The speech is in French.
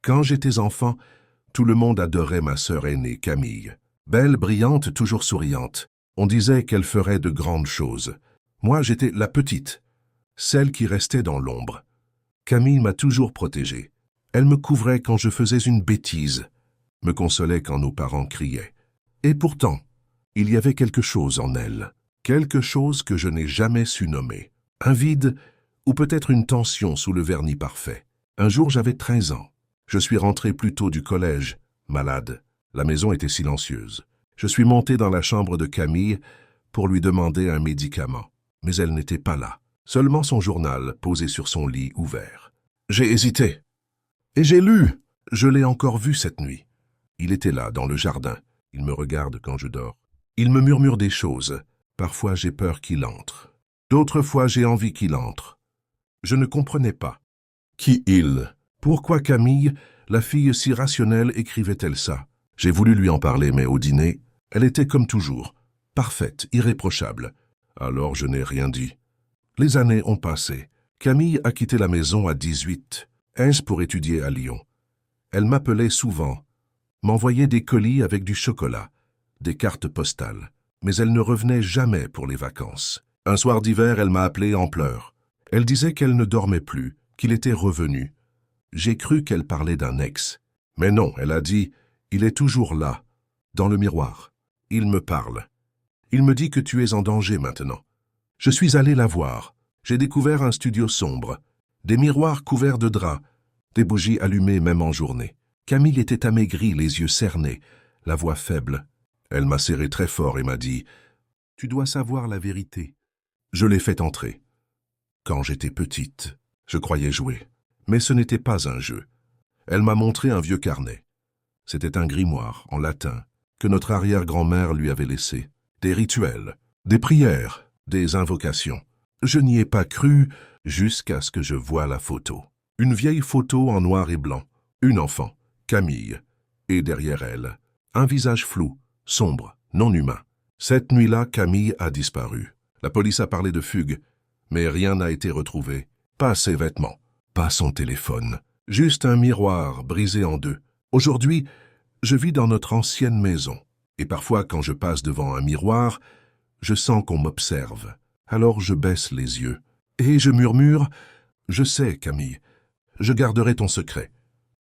Quand j'étais enfant, tout le monde adorait ma sœur aînée, Camille. Belle, brillante, toujours souriante. On disait qu'elle ferait de grandes choses. Moi, j'étais la petite, celle qui restait dans l'ombre. Camille m'a toujours protégé. Elle me couvrait quand je faisais une bêtise, me consolait quand nos parents criaient. Et pourtant, il y avait quelque chose en elle, quelque chose que je n'ai jamais su nommer. Un vide ou peut-être une tension sous le vernis parfait. Un jour, j'avais 13 ans. Je suis rentré plus tôt du collège, malade. La maison était silencieuse. Je suis monté dans la chambre de Camille pour lui demander un médicament. Mais elle n'était pas là. Seulement son journal posé sur son lit ouvert. J'ai hésité. Et j'ai lu. Je l'ai encore vu cette nuit. Il était là, dans le jardin. Il me regarde quand je dors. Il me murmure des choses. Parfois j'ai peur qu'il entre. D'autres fois j'ai envie qu'il entre. Je ne comprenais pas. Qui il? Pourquoi Camille, la fille si rationnelle, écrivait-elle ça? J'ai voulu lui en parler, mais au dîner, elle était comme toujours, parfaite, irréprochable. Alors je n'ai rien dit. Les années ont passé. Camille a quitté la maison à 18, pour étudier à Lyon. Elle m'appelait souvent, m'envoyait des colis avec du chocolat, des cartes postales, mais elle ne revenait jamais pour les vacances. Un soir d'hiver, elle m'a appelé en pleurs. Elle disait qu'elle ne dormait plus, qu'il était revenu. J'ai cru qu'elle parlait d'un ex. Mais non, elle a dit, il est toujours là, dans le miroir. Il me parle. Il me dit que tu es en danger maintenant. Je suis allé la voir. J'ai découvert un studio sombre, des miroirs couverts de draps, des bougies allumées même en journée. Camille était amaigrie, les yeux cernés, la voix faible. Elle m'a serré très fort et m'a dit « Tu dois savoir la vérité. » Je l'ai fait entrer. Quand j'étais petite, je croyais jouer. Mais ce n'était pas un jeu. Elle m'a montré un vieux carnet. C'était un grimoire, en latin, que notre arrière-grand-mère lui avait laissé. Des rituels, des prières, des invocations. Je n'y ai pas cru jusqu'à ce que je voie la photo. Une vieille photo en noir et blanc. Une enfant, Camille. Et derrière elle, un visage flou, sombre, non humain. Cette nuit-là, Camille a disparu. La police a parlé de fugue, mais rien n'a été retrouvé. Pas ses vêtements, pas son téléphone. Juste un miroir brisé en deux. Aujourd'hui, je vis dans notre ancienne maison. Et parfois, quand je passe devant un miroir, je sens qu'on m'observe. Alors je baisse les yeux. Et je murmure « Je sais, Camille, je garderai ton secret.